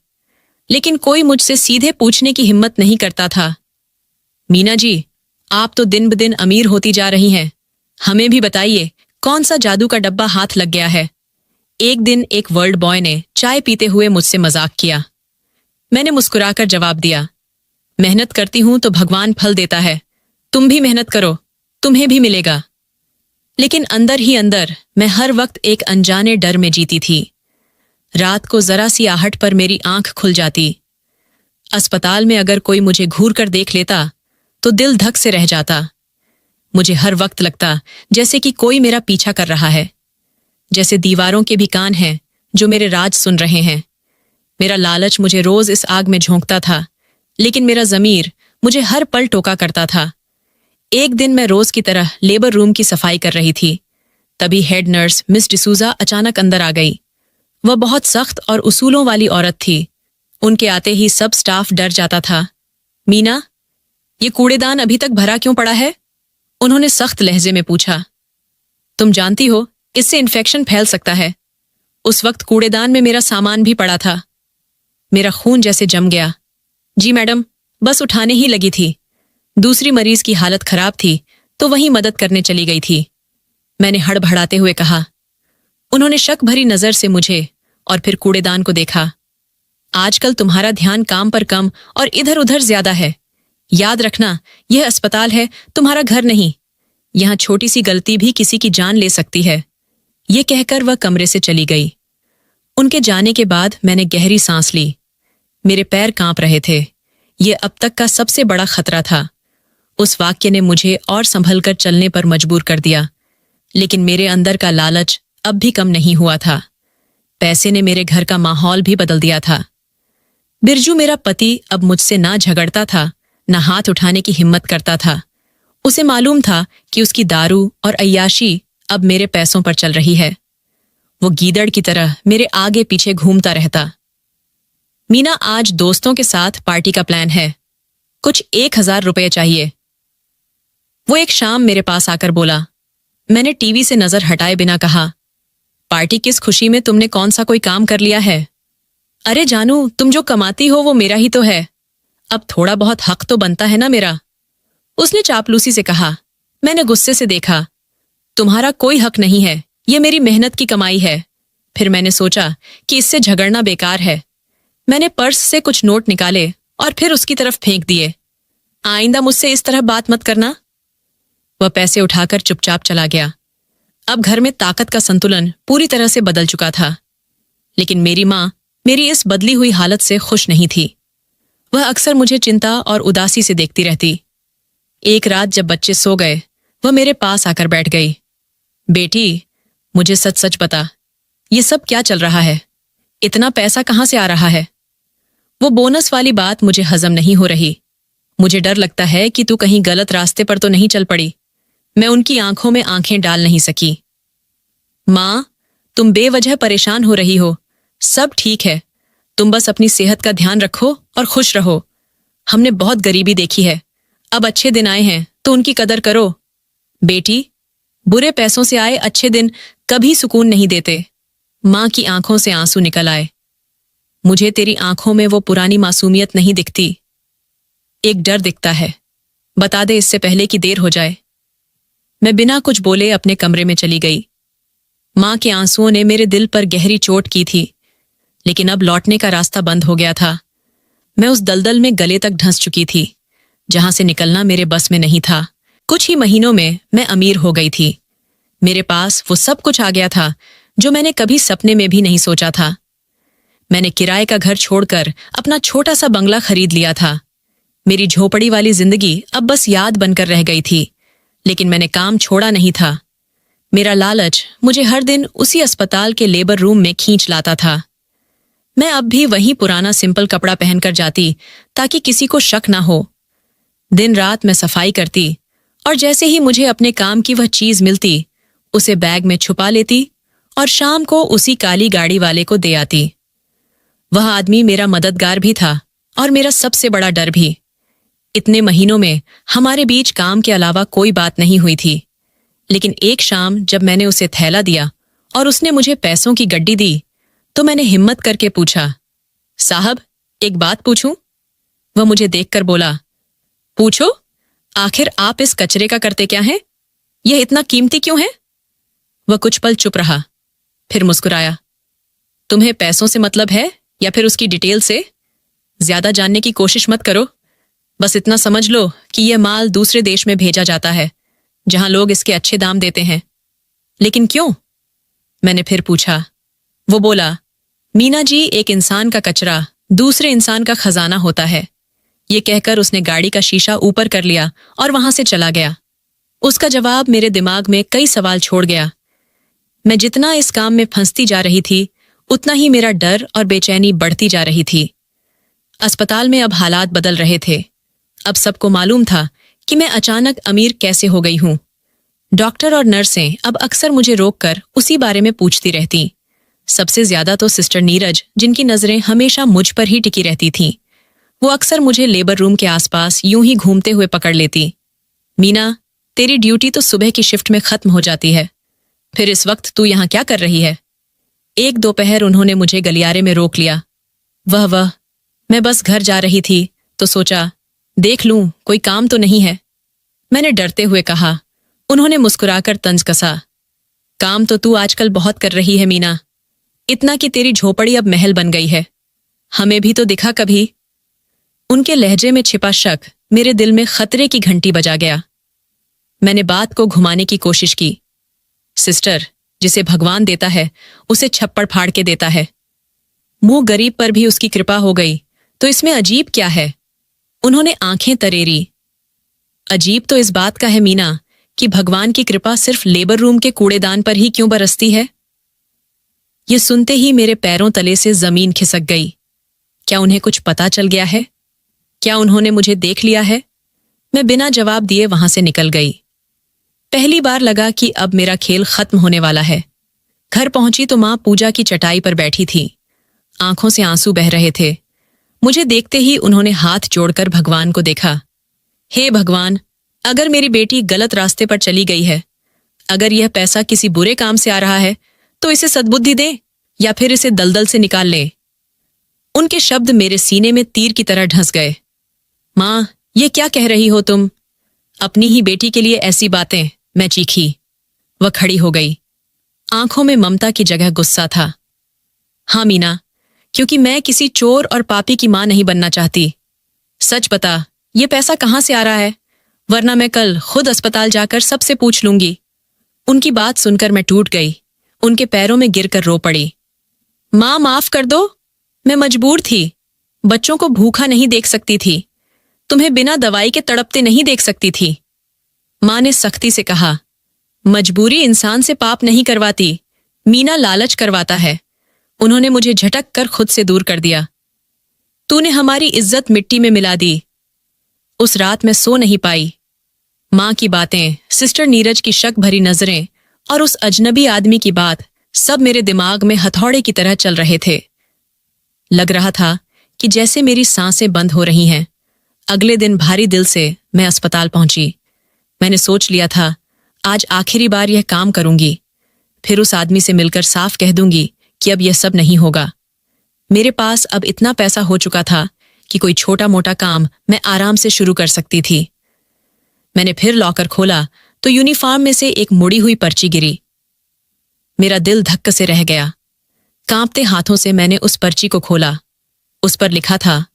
लेकिन कोई मुझसे सीधे पूछने की हिम्मत नहीं करता था। मीना जी, आप तो दिन ब दिन अमीर होती जा रही हैं, हमें भी बताइए कौन सा जादू का डब्बा हाथ लग गया है। एक दिन एक वर्ल्ड बॉय ने चाय पीते हुए मुझसे मजाक किया। मैंने मुस्कुराकर जवाब दिया, मेहनत करती हूं तो भगवान फल देता है, तुम भी मेहनत करो, तुम्हें भी मिलेगा। लेकिन अंदर ही अंदर मैं हर वक्त एक अनजाने डर में जीती थी। रात को जरा सी आहट पर मेरी आंख खुल जाती। अस्पताल में अगर कोई मुझे घूर कर देख लेता तो दिल धक से रह जाता। मुझे हर वक्त लगता जैसे कि कोई मेरा पीछा कर रहा है, जैसे दीवारों के भी कान हैं जो मेरे राज सुन रहे हैं। मेरा लालच मुझे रोज इस आग में झोंकता था, लेकिन मेरा ज़मीर मुझे हर पल टोका करता था। एक दिन मैं रोज की तरह लेबर रूम की सफाई कर रही थी, तभी हेड नर्स मिस डिसूजा अचानक अंदर आ गई। वह बहुत सख्त और उसूलों वाली औरत थी। उनके आते ही सब स्टाफ डर जाता था। मीना, ये कूड़ेदान अभी तक भरा क्यों पड़ा है? उन्होंने सख्त लहजे में पूछा। तुम जानती हो इससे इन्फेक्शन फैल सकता है। उस वक्त कूड़ेदान में मेरा सामान भी पड़ा था। मेरा खून जैसे जम गया। जी मैडम, बस उठाने ही लगी थी। दूसरी मरीज की हालत खराब थी तो वहीं मदद करने चली गई थी, मैंने हड़बड़ाते हुए कहा। उन्होंने शक भरी नजर से मुझे और फिर कूड़ेदान को देखा। आजकल तुम्हारा ध्यान काम पर कम और इधर उधर ज्यादा है। याद रखना, यह अस्पताल है, तुम्हारा घर नहीं। यहां छोटी सी गलती भी किसी की जान ले सकती है। ये कहकर वह कमरे से चली गई। उनके जाने के बाद मैंने गहरी सांस ली। मेरे पैर कांप रहे थे। ये अब तक का सबसे बड़ा खतरा था। उस वाक्य ने मुझे और संभल कर चलने पर मजबूर कर दिया, लेकिन मेरे अंदर का लालच अब भी कम नहीं हुआ था। पैसे ने मेरे घर का माहौल भी बदल दिया था। बिरजू मेरा पति अब मुझसे ना झगड़ता था, ना हाथ उठाने की हिम्मत करता था। उसे मालूम था कि उसकी दारू और अय्याशी अब मेरे पैसों पर चल रही है। वो गीदड़ की तरह मेरे आगे पीछे घूमता रहता। मीना, आज दोस्तों के साथ पार्टी का प्लान है, कुछ 1000 रुपये चाहिए। वो एक शाम मेरे पास आकर बोला। मैंने टीवी से नजर हटाए बिना कहा, पार्टी किस खुशी में? तुमने कौन सा कोई काम कर लिया है? अरे जानू, तुम जो कमाती हो वो मेरा ही तो है, अब थोड़ा बहुत हक तो बनता है ना मेरा, उसने चापलूसी से कहा। मैंने गुस्से से देखा। तुम्हारा कोई हक नहीं है, ये मेरी मेहनत की कमाई है। फिर मैंने सोचा कि इससे झगड़ना बेकार है। मैंने पर्स से कुछ नोट निकाले और फिर उसकी तरफ फेंक दिए। आइंदा मुझसे इस तरह बात मत करना। वह पैसे उठाकर चुपचाप चला गया। अब घर में ताकत का संतुलन पूरी तरह से बदल चुका था, लेकिन मेरी माँ मेरी इस बदली हुई हालत से खुश नहीं थी। वह अक्सर मुझे चिंता और उदासी से देखती रहती। एक रात जब बच्चे सो गए, वह मेरे पास आकर बैठ गई। बेटी, मुझे सच सच बता, ये सब क्या चल रहा है? इतना पैसा कहाँ से आ रहा है? वो बोनस वाली बात मुझे हजम नहीं हो रही। मुझे डर लगता है कि तू कहीं गलत रास्ते पर तो नहीं चल पड़ी। मैं उनकी आंखों में आंखें डाल नहीं सकी। माँ, तुम बेवजह परेशान हो रही हो, सब ठीक है, तुम बस अपनी सेहत का ध्यान रखो और खुश रहो। हमने बहुत गरीबी देखी है, अब अच्छे दिन आए हैं तो उनकी कदर करो। बेटी, बुरे पैसों से आए अच्छे दिन कभी सुकून नहीं देते। माँ की आंखों से आंसू निकल आए। मुझे तेरी आंखों में वो पुरानी मासूमियत नहीं दिखती, एक डर दिखता है। बता दे इससे पहले कि देर हो जाए। मैं बिना कुछ बोले अपने कमरे में चली गई। माँ के आंसुओं ने मेरे दिल पर गहरी चोट की थी, लेकिन अब लौटने का रास्ता बंद हो गया था। मैं उस दलदल में गले तक धंस चुकी थी, जहां से निकलना मेरे बस में नहीं था। कुछ ही महीनों में मैं अमीर हो गई थी। मेरे पास वो सब कुछ आ गया था जो मैंने कभी सपने में भी नहीं सोचा था। मैंने किराए का घर छोड़कर अपना छोटा सा बंगला खरीद लिया था। मेरी झोपड़ी वाली जिंदगी अब बस याद बनकर रह गई थी, लेकिन मैंने काम छोड़ा नहीं था। मेरा लालच मुझे हर दिन उसी अस्पताल के लेबर रूम में खींच लाता था। मैं अब भी वही पुराना सिंपल कपड़ा पहनकर जाती ताकि किसी को शक ना हो। दिन रात मैं सफाई करती और जैसे ही मुझे अपने काम की वह चीज मिलती उसे बैग में छुपा लेती और शाम को उसी काली गाड़ी वाले को दे आती। वह आदमी मेरा मददगार भी था और मेरा सबसे बड़ा डर भी। इतने महीनों में हमारे बीच काम के अलावा कोई बात नहीं हुई थी, लेकिन एक शाम जब मैंने उसे थैला दिया और उसने मुझे पैसों की गड्डी दी तो मैंने हिम्मत करके पूछा, साहब एक बात पूछूं? वह मुझे देखकर बोला, पूछो, आखिर आप इस कचरे का करते क्या हैं? यह इतना कीमती क्यों है? वह कुछ पल चुप रहा, फिर मुस्कुराया, तुम्हें पैसों से मतलब है या फिर उसकी डिटेल से? ज्यादा जानने की कोशिश मत करो, बस इतना समझ लो कि यह माल दूसरे देश में भेजा जाता है जहां लोग इसके अच्छे दाम देते हैं। लेकिन क्यों? मैंने फिर पूछा। वो बोला, मीना जी, एक इंसान का कचरा दूसरे इंसान का खजाना होता है। ये कहकर उसने गाड़ी का शीशा ऊपर कर लिया और वहां से चला गया। उसका जवाब मेरे दिमाग में कई सवाल छोड़ गया। मैं जितना इस काम में फंसती जा रही थी उतना ही मेरा डर और बेचैनी बढ़ती जा रही थी। अस्पताल में अब हालात बदल रहे थे। अब सबको मालूम था कि मैं अचानक अमीर कैसे हो गई हूं। डॉक्टर और नर्सें अब अक्सर मुझे रोककर उसी बारे में पूछती रहती। सबसे ज्यादा तो सिस्टर नीरज, जिनकी नजरें हमेशा मुझ पर ही टिकी रहती थीं। वो अक्सर मुझे लेबर रूम के आसपास यूं ही घूमते हुए पकड़ लेती। मीना, तेरी ड्यूटी तो सुबह की शिफ्ट में खत्म हो जाती है, फिर इस वक्त तू यहाँ क्या कर रही है? एक दोपहर उन्होंने मुझे गलियारे में रोक लिया। वह मैं बस घर जा रही थी तो सोचा देख लूं कोई काम तो नहीं है, मैंने डरते हुए कहा। उन्होंने मुस्कुराकर तंज कसा, काम तो तू आजकल बहुत कर रही है मीना, इतना कि तेरी झोपड़ी अब महल बन गई है। हमें भी तो दिखा कभी। उनके लहजे में छिपा शक मेरे दिल में खतरे की घंटी बजा गया। मैंने बात को घुमाने की कोशिश की। सिस्टर, जिसे भगवान देता है उसे छप्पड़ फाड़ के देता है। मुंह गरीब पर भी उसकी कृपा हो गई तो इसमें अजीब क्या है? उन्होंने आंखें तरेरी। अजीब तो इस बात का है मीना कि भगवान की कृपा सिर्फ लेबर रूम के कूड़ेदान पर ही क्यों बरसती है? ये सुनते ही मेरे पैरों तले से जमीन खिसक गई। क्या उन्हें कुछ पता चल गया है? क्या उन्होंने मुझे देख लिया है? मैं बिना जवाब दिए वहां से निकल गई। पहली बार लगा कि अब मेरा खेल खत्म होने वाला है। घर पहुंची तो मां पूजा की चटाई पर बैठी थी। आंखों से आंसू बह रहे थे। मुझे देखते ही उन्होंने हाथ जोड़कर भगवान को देखा। हे भगवान, अगर मेरी बेटी गलत रास्ते पर चली गई है, अगर यह पैसा किसी बुरे काम से आ रहा है तो इसे सद्बुद्धि दे या फिर इसे दलदल से निकाल ले। उनके शब्द मेरे सीने में तीर की तरह ढस गए। मां, ये क्या कह रही हो तुम? अपनी ही बेटी के लिए ऐसी बातें? मैं चीखी। वह खड़ी हो गई। आंखों में ममता की जगह गुस्सा था। हाँ मीना, क्योंकि मैं किसी चोर और पापी की मां नहीं बनना चाहती। सच बता, ये पैसा कहां से आ रहा है? वरना मैं कल खुद अस्पताल जाकर सबसे पूछ लूंगी। उनकी बात सुनकर मैं टूट गई। उनके पैरों में गिरकर रो पड़ी। मां, माफ कर दो, मैं मजबूर थी। बच्चों को भूखा नहीं देख सकती थी। तुम्हें बिना दवाई के तड़पते नहीं देख सकती थी। मां ने सख्ती से कहा, मजबूरी इंसान से पाप नहीं करवाती, मीना लालच करवाता है। उन्होंने मुझे झटक कर खुद से दूर कर दिया। तूने हमारी इज्जत मिट्टी में मिला दी। उस रात मैं सो नहीं पाई। मां की बातें, सिस्टर नीरज की शक भरी नजरें और उस अजनबी आदमी की बात सब मेरे दिमाग में हथौड़े की तरह चल रहे थे। लग रहा था कि जैसे मेरी सांसें बंद हो रही हैं। अगले दिन भारी दिल से मैं अस्पताल पहुंची। मैंने सोच लिया था आज आखिरी बार यह काम करूंगी, फिर उस आदमी से मिलकर साफ कह दूंगी कि अब यह सब नहीं होगा। मेरे पास अब इतना पैसा हो चुका था कि कोई छोटा मोटा काम मैं आराम से शुरू कर सकती थी। मैंने फिर लॉकर खोला तो यूनिफॉर्म में से एक मुड़ी हुई पर्ची गिरी। मेरा दिल धक्क से रह गया। कांपते हाथों से मैंने उस पर्ची को खोला। उस पर लिखा था,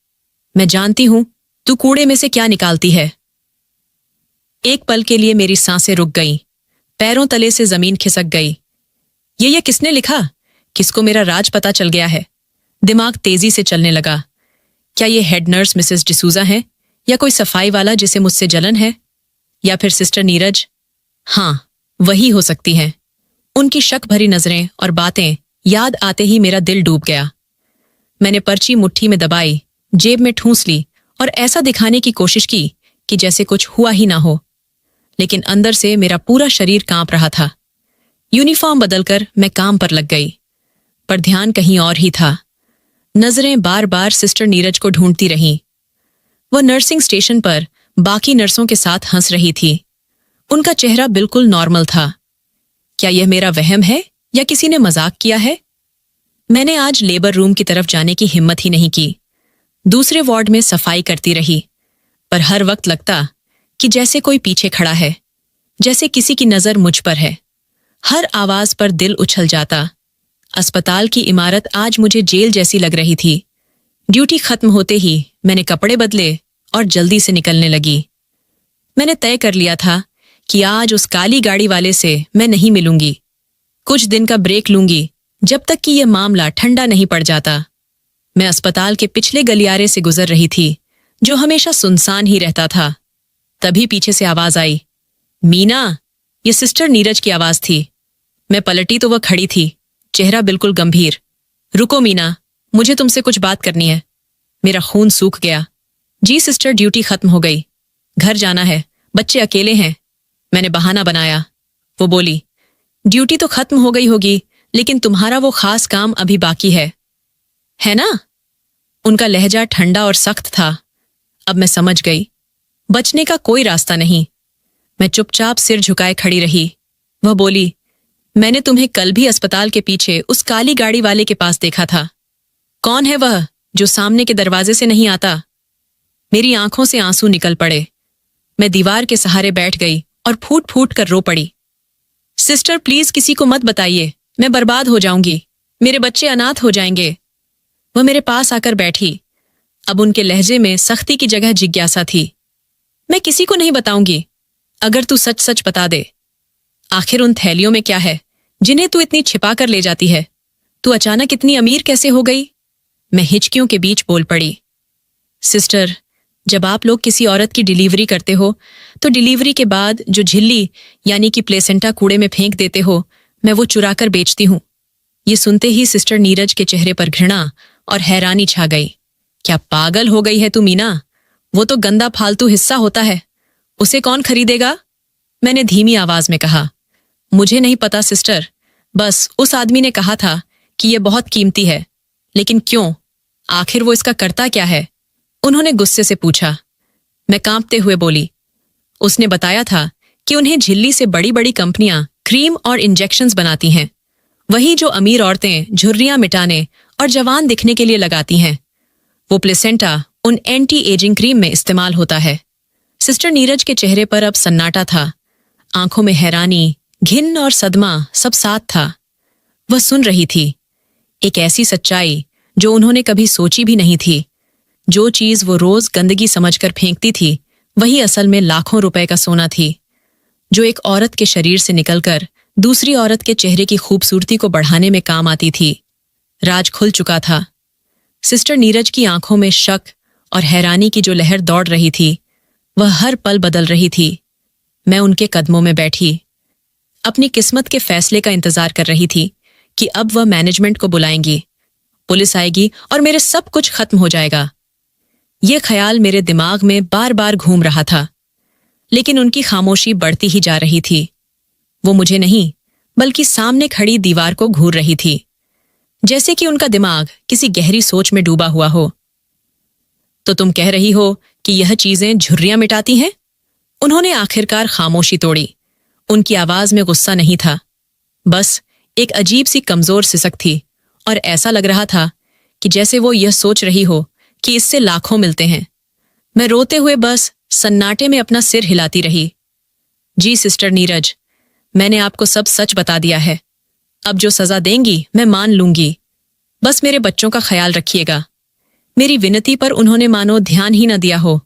मैं जानती हूं तू कूड़े में से क्या निकालती है। एक पल के लिए मेरी सांसें रुक गईं। पैरों तले से जमीन खिसक गई। ये किसने लिखा? किसको मेरा राज पता चल गया है? दिमाग तेजी से चलने लगा। क्या ये हेड नर्स मिसेस डिसूजा हैं या कोई सफाई वाला जिसे मुझसे जलन है? या फिर सिस्टर नीरज? हाँ, वही हो सकती हैं। उनकी शक भरी नजरें और बातें याद आते ही मेरा दिल डूब गया। मैंने पर्ची मुट्ठी में दबाई, जेब में ठूंस ली और ऐसा दिखाने की कोशिश की कि जैसे कुछ हुआ ही ना हो, लेकिन अंदर से मेरा पूरा शरीर कांप रहा था। यूनिफॉर्म बदलकर मैं काम पर लग गई, पर ध्यान कहीं और ही था। नजरें बार बार सिस्टर नीरज को ढूंढती रहीं। वह नर्सिंग स्टेशन पर बाकी नर्सों के साथ हंस रही थी। उनका चेहरा बिल्कुल नॉर्मल था। क्या यह मेरा वहम है या किसी ने मजाक किया है? मैंने आज लेबर रूम की तरफ जाने की हिम्मत ही नहीं की। दूसरे वार्ड में सफाई करती रही, पर हर वक्त लगता कि जैसे कोई पीछे खड़ा है, जैसे किसी की नजर मुझ पर है। हर आवाज पर दिल उछल जाता। अस्पताल की इमारत आज मुझे जेल जैसी लग रही थी। ड्यूटी खत्म होते ही मैंने कपड़े बदले और जल्दी से निकलने लगी। मैंने तय कर लिया था कि आज उस काली गाड़ी वाले से मैं नहीं मिलूंगी। कुछ दिन का ब्रेक लूंगी, जब तक कि यह मामला ठंडा नहीं पड़ जाता। मैं अस्पताल के पिछले गलियारे से गुजर रही थी, जो हमेशा सुनसान ही रहता था। तभी पीछे से आवाज आई, मीना। ये सिस्टर नीरज की आवाज थी। मैं पलटी तो वह खड़ी थी, चेहरा बिल्कुल गंभीर। रुको मीना, मुझे तुमसे कुछ बात करनी है। मेरा खून सूख गया। जी सिस्टर, ड्यूटी खत्म हो गई, घर जाना है, बच्चे अकेले हैं। मैंने बहाना बनाया। वो बोली, ड्यूटी तो खत्म हो गई होगी, लेकिन तुम्हारा वो खास काम अभी बाकी है ना? उनका लहजा ठंडा और सख्त था। अब मैं समझ गई, बचने का कोई रास्ता नहीं। मैं चुपचाप सिर झुकाए खड़ी रही। वह बोली, मैंने तुम्हें कल भी अस्पताल के पीछे उस काली गाड़ी वाले के पास देखा था। कौन है वह जो सामने के दरवाजे से नहीं आता? मेरी आंखों से आंसू निकल पड़े। मैं दीवार के सहारे बैठ गई और फूट फूट कर रो पड़ी। सिस्टर प्लीज किसी को मत बताइए, मैं बर्बाद हो जाऊंगी, मेरे बच्चे अनाथ हो जाएंगे। वह मेरे पास आकर बैठी। अब उनके लहजे में सख्ती की जगह जिज्ञासा थी। मैं किसी को नहीं बताऊंगी, अगर तू सच सच बता दे। आखिर उन थैलियों में क्या है जिन्हें तू इतनी छिपा कर ले जाती है? तू अचानक इतनी अमीर कैसे हो गई? मैं हिचकियों के बीच बोल पड़ी। सिस्टर, जब आप लोग किसी औरत की डिलीवरी करते हो तो डिलीवरी के बाद जो झिल्ली यानी कि प्लेसेंटा कूड़े में फेंक देते हो, मैं वो चुरा कर बेचती हूँ। ये सुनते ही सिस्टर नीरज के चेहरे पर घृणा और हैरानी छा गई। क्या पागल हो गई है तू मीना? वो तो गंदा फालतू हिस्सा होता है, उसे कौन खरीदेगा? मैंने धीमी आवाज में कहा। मुझे नहीं पता सिस्टर, बस उस आदमी ने कहा था कि यह बहुत कीमती है। लेकिन क्यों? आखिर वो इसका करता क्या है? उन्होंने गुस्से से पूछा। मैं कांपते हुए बोली, उसने बताया था कि उन्हें झिल्ली से बड़ी बड़ी कंपनियां क्रीम और इंजेक्शंस बनाती हैं, वही जो अमीर औरतें झुर्रियां मिटाने और जवान दिखने के लिए लगाती हैं। वो प्लेसेंटा उन एंटी एजिंग क्रीम में इस्तेमाल होता है। सिस्टर नीरज के चेहरे पर अब सन्नाटा था। आंखों में हैरानी, घिन और सदमा सब साथ था। वह सुन रही थी, एक ऐसी सच्चाई जो उन्होंने कभी सोची भी नहीं थी। जो चीज वो रोज गंदगी समझकर फेंकती थी, वही असल में लाखों रुपए का सोना थी, जो एक औरत के शरीर से निकलकर दूसरी औरत के चेहरे की खूबसूरती को बढ़ाने में काम आती थी। राज खुल चुका था। सिस्टर नीरज की आंखों में शक और हैरानी की जो लहर दौड़ रही थी, वह हर पल बदल रही थी। मैं उनके कदमों में बैठी, अपनी किस्मत के फैसले का इंतजार कर रही थी कि अब वह मैनेजमेंट को बुलाएंगी, पुलिस आएगी और मेरे सब कुछ खत्म हो जाएगा। यह ख्याल मेरे दिमाग में बार बार घूम रहा था, लेकिन उनकी खामोशी बढ़ती ही जा रही थी। वो मुझे नहीं, बल्कि सामने खड़ी दीवार को घूर रही थी, जैसे कि उनका दिमाग किसी गहरी सोच में डूबा हुआ हो। तो तुम कह रही हो कि यह चीजें झुर्रियां मिटाती हैं? उन्होंने आखिरकार खामोशी तोड़ी। उनकी आवाज में गुस्सा नहीं था, बस एक अजीब सी कमजोर सिसक थी, और ऐसा लग रहा था कि जैसे वो यह सोच रही हो कि इससे लाखों मिलते हैं। मैं रोते हुए बस सन्नाटे में अपना सिर हिलाती रही। जी सिस्टर नीरज, मैंने आपको सब सच बता दिया है। अब जो सजा देंगी मैं मान लूंगी। बस मेरे बच्चों का ख्याल रखिएगा। मेरी विनती पर उन्होंने मानो ध्यान ही न दिया हो।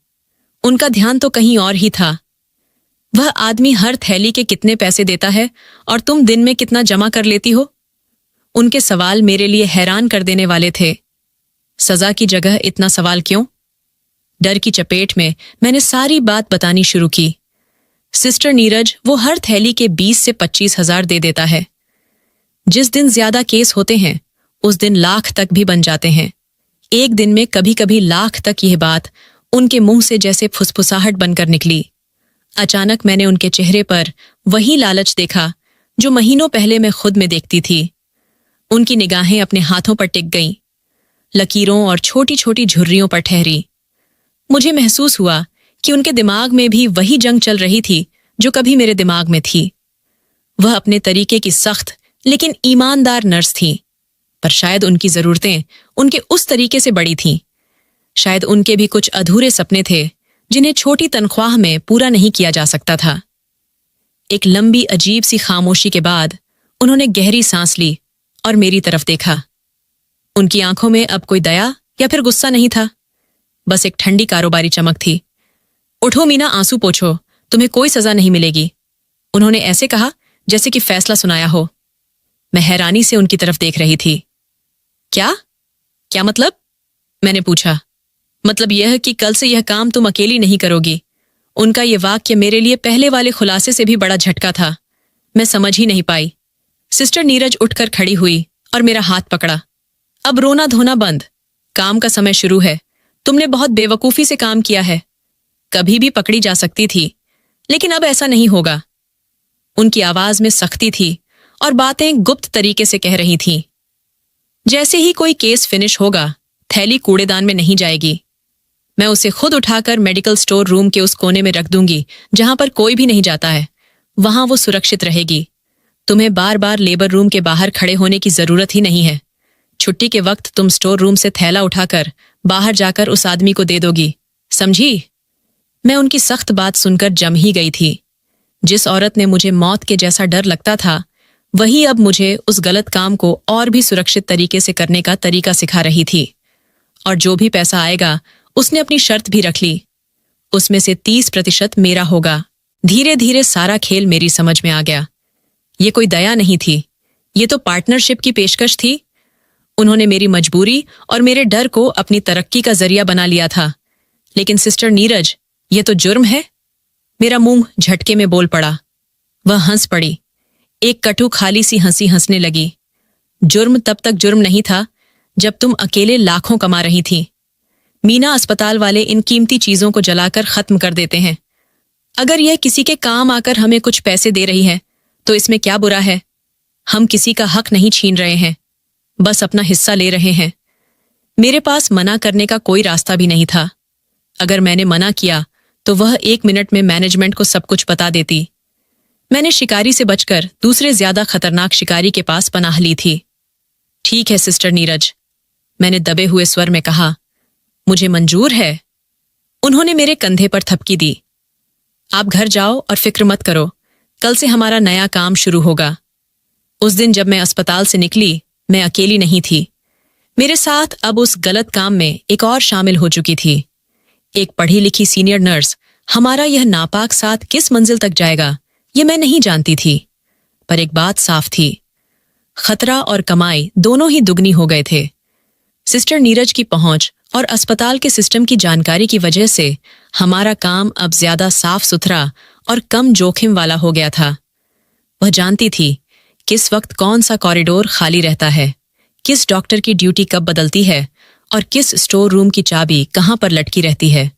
उनका ध्यान तो कहीं और ही था। वह आदमी हर थैली के कितने पैसे देता है और तुम दिन में कितना जमा कर लेती हो? उनके सवाल मेरे लिए हैरान कर देने वाले थे। सजा की जगह इतना सवाल क्यों? डर की चपेट में मैंने सारी बात बतानी शुरू की। सिस्टर नीरज, वो हर थैली के 20 से 25 हजार दे देता है। जिस दिन ज्यादा केस होते हैं उस दिन लाख तक भी बन जाते हैं। एक दिन में कभी कभी लाख तक यह बात उनके मुंह से जैसे फुसफुसाहट बनकर निकली। अचानक मैंने उनके चेहरे पर वही लालच देखा जो महीनों पहले मैं खुद में देखती थी। उनकी निगाहें अपने हाथों पर टिक गईं, लकीरों और छोटी छोटी झुर्रियों पर ठहरी। मुझे महसूस हुआ कि उनके दिमाग में भी वही जंग चल रही थी जो कभी मेरे दिमाग में थी। वह अपने तरीके की सख्त लेकिन ईमानदार नर्स थी, पर शायद उनकी जरूरतें उनके उस तरीके से बड़ी थीं। शायद उनके भी कुछ अधूरे सपने थे जिन्हें छोटी तनख्वाह में पूरा नहीं किया जा सकता था। एक लंबी अजीब सी खामोशी के बाद उन्होंने गहरी सांस ली और मेरी तरफ देखा। उनकी आंखों में अब कोई दया या फिर गुस्सा नहीं था, बस एक ठंडी कारोबारी चमक थी। उठो मीना, आंसू पोंछो, तुम्हें कोई सजा नहीं मिलेगी। उन्होंने ऐसे कहा जैसे कि फैसला सुनाया हो। मैं हैरानी से उनकी तरफ देख रही थी। क्या क्या मतलब? मैंने पूछा। मतलब यह कि कल से यह काम तुम अकेली नहीं करोगी। उनका यह वाक्य मेरे लिए पहले वाले खुलासे से भी बड़ा झटका था। मैं समझ ही नहीं पाई। सिस्टर नीरज उठकर खड़ी हुई और मेरा हाथ पकड़ा। अब रोना धोना बंद, काम का समय शुरू है। तुमने बहुत बेवकूफी से काम किया है। कभी भी पकड़ी जा सकती थी, लेकिन अब ऐसा नहीं होगा। उनकी आवाज में सख्ती थी और बातें गुप्त तरीके से कह रही थीं। जैसे ही कोई केस फिनिश होगा, थैली कूड़ेदान में नहीं जाएगी। मैं उसे खुद उठाकर मेडिकल स्टोर रूम के उस कोने में रख दूंगी जहां पर कोई भी नहीं जाता है। वहां वो सुरक्षित रहेगी। तुम्हें बार बार लेबर रूम के बाहर खड़े होने की जरूरत ही नहीं है। छुट्टी के वक्त तुम स्टोर रूम से थैला उठाकर बाहर जाकर उस आदमी को दे दोगी, समझी? मैं उनकी सख्त बात सुनकर जम ही गई थी। जिस औरत ने मुझे मौत के जैसा डर लगता था, वही अब मुझे उस गलत काम को और भी सुरक्षित तरीके से करने का तरीका सिखा रही थी। और जो भी पैसा आएगा उसने अपनी शर्त भी रख ली। उसमें से 30% मेरा होगा। धीरे धीरे सारा खेल मेरी समझ में आ गया। ये कोई दया नहीं थी, ये तो पार्टनरशिप की पेशकश थी। उन्होंने मेरी मजबूरी और मेरे डर को अपनी तरक्की का जरिया बना लिया था। लेकिन सिस्टर नीरज, ये तो जुर्म है। मेरा मुंह झटके में बोल पड़ा। वह हंस पड़ी, एक कटु खाली सी हंसी हंसने लगी। जुर्म तब तक जुर्म नहीं था जब तुम अकेले लाखों कमा रही थी। मीना, अस्पताल वाले इन कीमती चीजों को जलाकर खत्म कर देते हैं। अगर यह किसी के काम आकर हमें कुछ पैसे दे रही है तो इसमें क्या बुरा है? हम किसी का हक नहीं छीन रहे हैं, बस अपना हिस्सा ले रहे हैं। मेरे पास मना करने का कोई रास्ता भी नहीं था। अगर मैंने मना किया तो वह 1 मिनट में मैनेजमेंट को सब कुछ बता देती। मैंने शिकारी से बचकर दूसरे ज्यादा खतरनाक शिकारी के पास पनाह ली थी। ठीक है सिस्टर नीरज, मैंने दबे हुए स्वर में कहा, मुझे मंजूर है। उन्होंने मेरे कंधे पर थपकी दी। आप घर जाओ और फिक्र मत करो, कल से हमारा नया काम शुरू होगा। उस दिन जब मैं अस्पताल से निकली, मैं अकेली नहीं थी। मेरे साथ अब उस गलत काम में एक और शामिल हो चुकी थी। एक पढ़ी लिखी सीनियर नर्स। हमारा यह नापाक साथ किस मंजिल तक जाएगा ये मैं नहीं जानती थी, पर एक बात साफ थी, खतरा और कमाई दोनों ही दुगनी हो गए थे। सिस्टर नीरज की पहुंच और अस्पताल के सिस्टम की जानकारी की वजह से हमारा काम अब ज्यादा साफ सुथरा और कम जोखिम वाला हो गया था। वह जानती थी किस वक्त कौन सा कॉरिडोर खाली रहता है, किस डॉक्टर की ड्यूटी कब बदलती है और किस स्टोर रूम की चाबी कहां पर लटकी रहती है।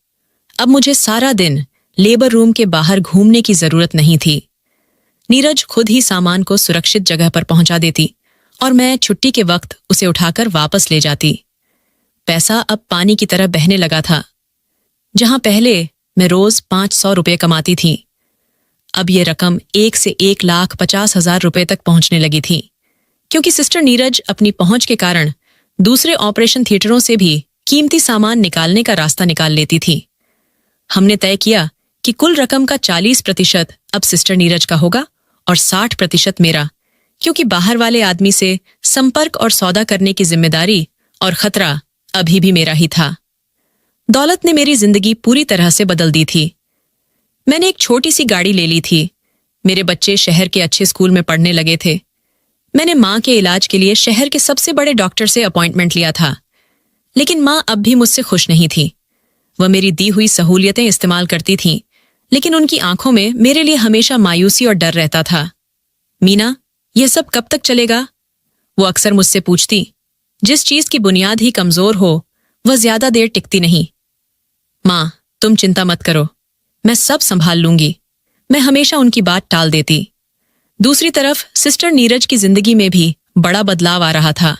अब मुझे सारा दिन लेबर रूम के बाहर घूमने की जरूरत नहीं थी। नीरज खुद ही सामान को सुरक्षित जगह पर पहुंचा देती और मैं छुट्टी के वक्त उसे उठाकर वापस ले जाती। पैसा अब पानी की तरह बहने लगा था। जहां पहले मैं रोज 500 रुपये कमाती थी, अब यह रकम 1 से 1,50,000 रुपये तक पहुंचने लगी थी, क्योंकि सिस्टर नीरज अपनी पहुंच के कारण दूसरे ऑपरेशन थिएटरों से भी कीमती सामान निकालने का रास्ता निकाल लेती थी। हमने तय किया कि कुल रकम का 40% अब सिस्टर नीरज का होगा और 60% मेरा, क्योंकि बाहर वाले आदमी से संपर्क और सौदा करने की जिम्मेदारी और खतरा अभी भी मेरा ही था। दौलत ने मेरी जिंदगी पूरी तरह से बदल दी थी। मैंने एक छोटी सी गाड़ी ले ली थी। मेरे बच्चे शहर के अच्छे स्कूल में पढ़ने लगे थे। मैंने माँ के इलाज के लिए शहर के सबसे बड़े डॉक्टर से अपॉइंटमेंट लिया था, लेकिन माँ अब भी मुझसे खुश नहीं थी। वह मेरी दी हुई सहूलियतें इस्तेमाल करती थीं, लेकिन उनकी आंखों में मेरे लिए हमेशा मायूसी और डर रहता था। मीना, यह सब कब तक चलेगा? वो अक्सर मुझसे पूछती। जिस चीज की बुनियाद ही कमजोर हो वह ज्यादा देर टिकती नहीं। माँ, तुम चिंता मत करो, मैं सब संभाल लूंगी। मैं हमेशा उनकी बात टाल देती। दूसरी तरफ सिस्टर नीरज की जिंदगी में भी बड़ा बदलाव आ रहा था।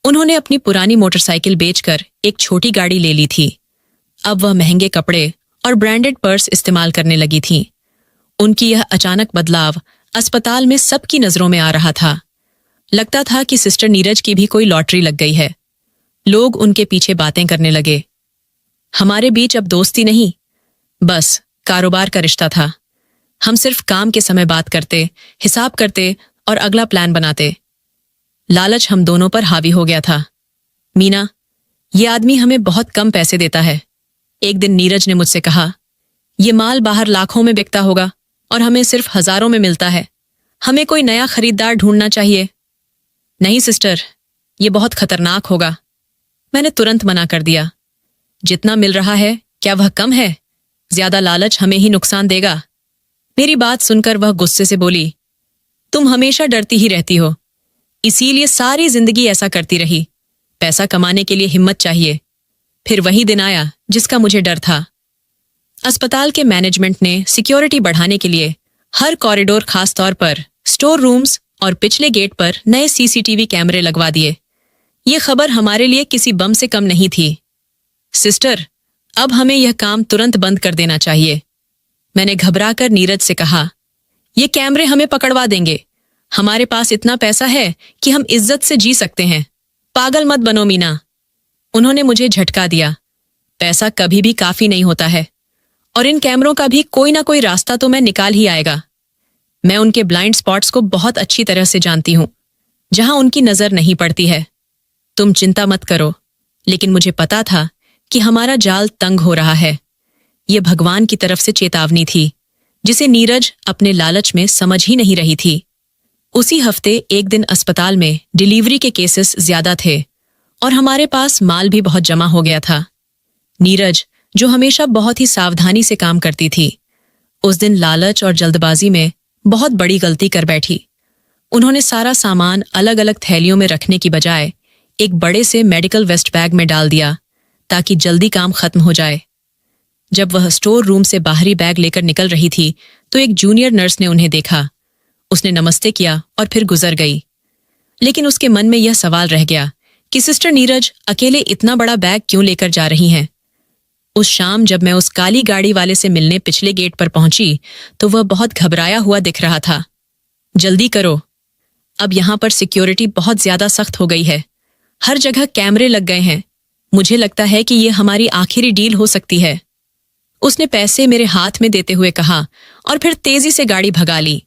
उन्होंने अपनी पुरानी मोटरसाइकिल बेचकर एक छोटी गाड़ी ले ली थी। अब वह महंगे कपड़े और ब्रांडेड पर्स इस्तेमाल करने लगी थीं। उनकी यह अचानक बदलाव अस्पताल में सबकी नजरों में आ रहा था। लगता था कि सिस्टर नीरज की भी कोई लॉटरी लग गई है। लोग उनके पीछे बातें करने लगे। हमारे बीच अब दोस्ती नहीं, बस कारोबार का रिश्ता था। हम सिर्फ काम के समय बात करते, हिसाब करते और अगला प्लान बनाते। लालच हम दोनों पर हावी हो गया था। मीना, ये आदमी हमें बहुत कम पैसे देता है। एक दिन नीरज ने मुझसे कहा, ये माल बाहर लाखों में बिकता होगा और हमें सिर्फ हजारों में मिलता है। हमें कोई नया खरीदार ढूंढना चाहिए। नहीं सिस्टर, ये बहुत खतरनाक होगा। मैंने तुरंत मना कर दिया। जितना मिल रहा है क्या वह कम है? ज्यादा लालच हमें ही नुकसान देगा। मेरी बात सुनकर वह गुस्से से बोली, तुम हमेशा डरती ही रहती हो, इसीलिए सारी जिंदगी ऐसा करती रही। पैसा कमाने के लिए हिम्मत चाहिए। फिर वही दिन आया जिसका मुझे डर था। अस्पताल के मैनेजमेंट ने सिक्योरिटी बढ़ाने के लिए हर कॉरिडोर, खास तौर पर स्टोर रूम्स और पिछले गेट पर नए सीसीटीवी कैमरे लगवा दिए। ये खबर हमारे लिए किसी बम से कम नहीं थी। सिस्टर, अब हमें यह काम तुरंत बंद कर देना चाहिए। मैंने घबराकर नीरज से कहा, ये कैमरे हमें पकड़वा देंगे। हमारे पास इतना पैसा है कि हम इज्जत से जी सकते हैं। पागल मत बनो मीना। उन्होंने मुझे झटका दिया। पैसा कभी भी काफी नहीं होता है और इन कैमरों का भी कोई ना कोई रास्ता तो मैं निकाल ही आएगा। मैं उनके ब्लाइंड स्पॉट्स को बहुत अच्छी तरह से जानती हूं, जहां उनकी नजर नहीं पड़ती है। तुम चिंता मत करो। लेकिन मुझे पता था कि हमारा जाल तंग हो रहा है। यह भगवान की तरफ से चेतावनी थी, जिसे नीरज अपने लालच में समझ ही नहीं रही थी। उसी हफ्ते एक दिन अस्पताल में डिलीवरी के केसेस ज्यादा थे और हमारे पास माल भी बहुत जमा हो गया था। नीरज, जो हमेशा बहुत ही सावधानी से काम करती थी, उस दिन लालच और जल्दबाजी में बहुत बड़ी गलती कर बैठी। उन्होंने सारा सामान अलग अलग थैलियों में रखने की बजाय एक बड़े से मेडिकल वेस्ट बैग में डाल दिया, ताकि जल्दी काम खत्म हो जाए। जब वह स्टोर रूम से बाहरी बैग लेकर निकल रही थी तो एक जूनियर नर्स ने उन्हें देखा। उसने नमस्ते किया और फिर गुजर गई। लेकिन उसके मन में यह सवाल रह गया कि सिस्टर नीरज अकेले इतना बड़ा बैग क्यों लेकर जा रही हैं। उस शाम जब मैं उस काली गाड़ी वाले से मिलने पिछले गेट पर पहुंची तो वह बहुत घबराया हुआ दिख रहा था। जल्दी करो, अब यहां पर सिक्योरिटी बहुत ज्यादा सख्त हो गई है। हर जगह कैमरे लग गए हैं। मुझे लगता है कि यह हमारी आखिरी डील हो सकती है। उसने पैसे मेरे हाथ में देते हुए कहा और फिर तेजी से गाड़ी भगा ली।